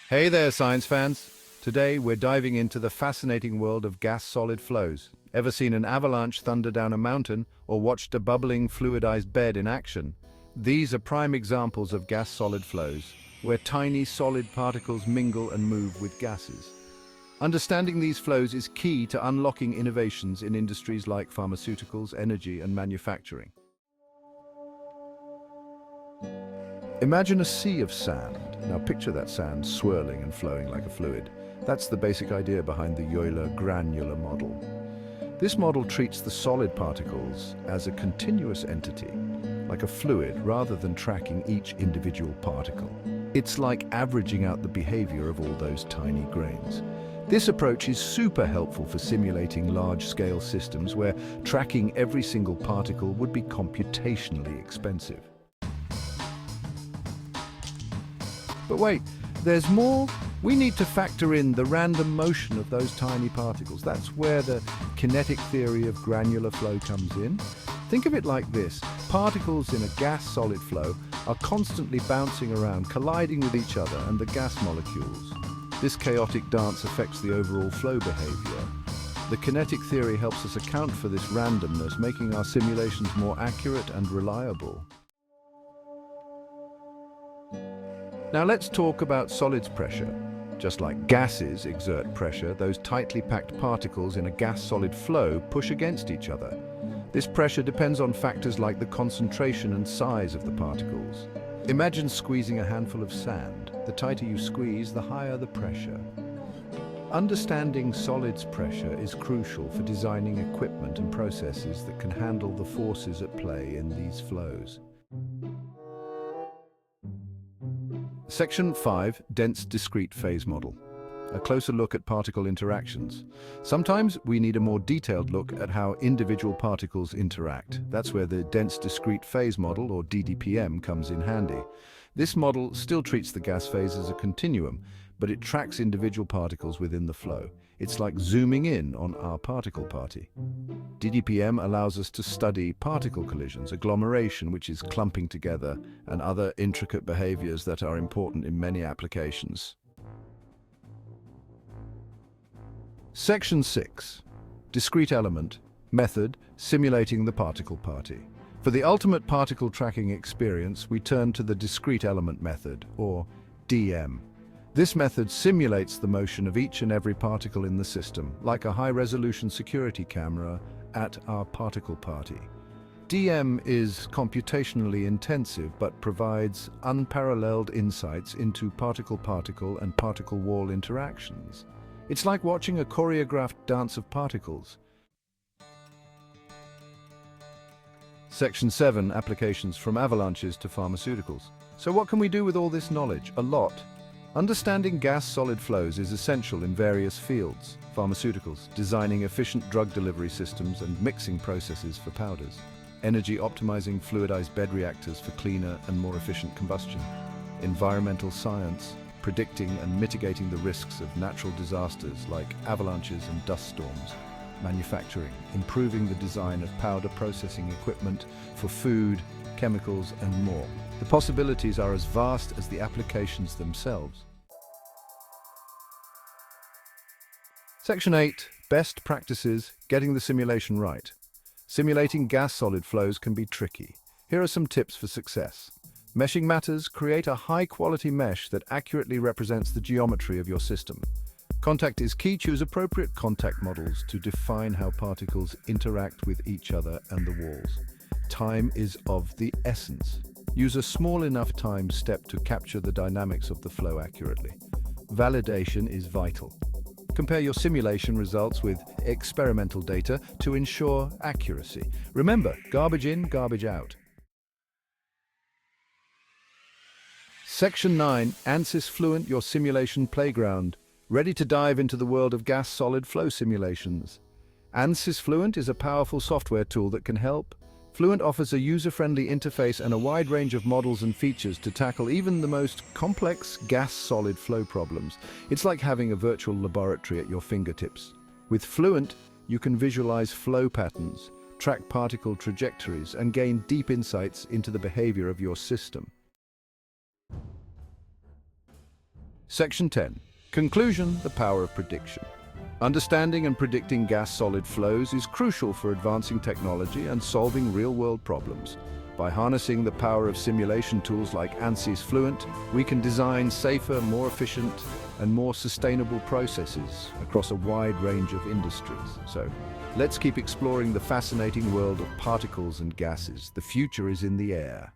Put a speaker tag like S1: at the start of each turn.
S1: Hey there, science fans! Today we're diving into the fascinating world of gas-solid flows. Ever seen an avalanche thunder down a mountain or watched a bubbling fluidized bed in action? These are prime examples of gas-solid flows, where tiny solid particles mingle and move with gases. Understanding these flows is key to unlocking innovations in industries like pharmaceuticals, energy, and manufacturing. Imagine a sea of sand. Now picture that sand swirling and flowing like a fluid. That's the basic idea behind the Euler-Granular Model. This model treats the solid particles as a continuous entity, like a fluid, rather than tracking each individual particle. It's like averaging out the behavior of all those tiny grains. This approach is super helpful for simulating large-scale systems where tracking every single particle would be computationally expensive. But wait, there's more. We need to factor in the random motion of those tiny particles. That's where the kinetic theory of granular flow comes in. Think of it like this. Particles in a gas-solid flow are constantly bouncing around, colliding with each other and the gas molecules. This chaotic dance affects the overall flow behavior. The kinetic theory helps us account for this randomness, making our simulations more accurate and reliable. Now let's talk about solids pressure. Just like gases exert pressure, those tightly packed particles in a gas-solid flow push against each other. This pressure depends on factors like the concentration and size of the particles. Imagine squeezing a handful of sand. The tighter you squeeze, the higher the pressure. Understanding solids pressure is crucial for designing equipment and processes that can handle the forces at play in these flows. Section 5, Dense Discrete Phase Model. A closer look at particle interactions. Sometimes we need a more detailed look at how individual particles interact. That's where the Dense Discrete Phase Model, or DDPM, comes in handy. This model still treats the gas phase as a continuum, but it tracks individual particles within the flow. It's like zooming in on our particle party. DDPM allows us to study particle collisions, agglomeration, which is clumping together, and other intricate behaviors that are important in many applications. Section 6. Discrete Element Method, Simulating the Particle Party. For the ultimate particle tracking experience, we turn to the Discrete Element Method, or DM. This method simulates the motion of each and every particle in the system, like a high-resolution security camera at our particle party. DM is computationally intensive but provides unparalleled insights into particle-particle and particle-wall interactions. It's like watching a choreographed dance of particles. Section 7, Applications from avalanches to pharmaceuticals. So what can we do with all this knowledge? A lot. Understanding gas-solid flows is essential in various fields. Pharmaceuticals, designing efficient drug delivery systems and mixing processes for powders. Energy optimizing fluidized bed reactors for cleaner and more efficient combustion. Environmental science, predicting and mitigating the risks of natural disasters like avalanches and dust storms. Manufacturing, improving the design of powder processing equipment for food, chemicals, and more. The possibilities are as vast as the applications themselves. Section 8, Best Practices, Getting the Simulation Right. Simulating gas-solid flows can be tricky. Here are some tips for success. Meshing matters. Create a high-quality mesh that accurately represents the geometry of your system. Contact is key. Choose appropriate contact models to define how particles interact with each other and the walls. Time is of the essence. Use a small enough time step to capture the dynamics of the flow accurately. Validation is vital. Compare your simulation results with experimental data to ensure accuracy. Remember, garbage in, garbage out. Section 9, ANSYS Fluent, your simulation playground. Ready to dive into the world of gas-solid flow simulations. ANSYS Fluent is a powerful software tool that can help. Fluent offers a user-friendly interface and a wide range of models and features to tackle even the most complex gas-solid flow problems. It's like having a virtual laboratory at your fingertips. With Fluent, you can visualize flow patterns, track particle trajectories, and gain deep insights into the behavior of your system. Section 10. Conclusion, the power of prediction. Understanding and predicting gas-solid flows is crucial for advancing technology and solving real-world problems. By harnessing the power of simulation tools like ANSYS Fluent, we can design safer, more efficient, and more sustainable processes across a wide range of industries. So, let's keep exploring the fascinating world of particles and gases. The future is in the air.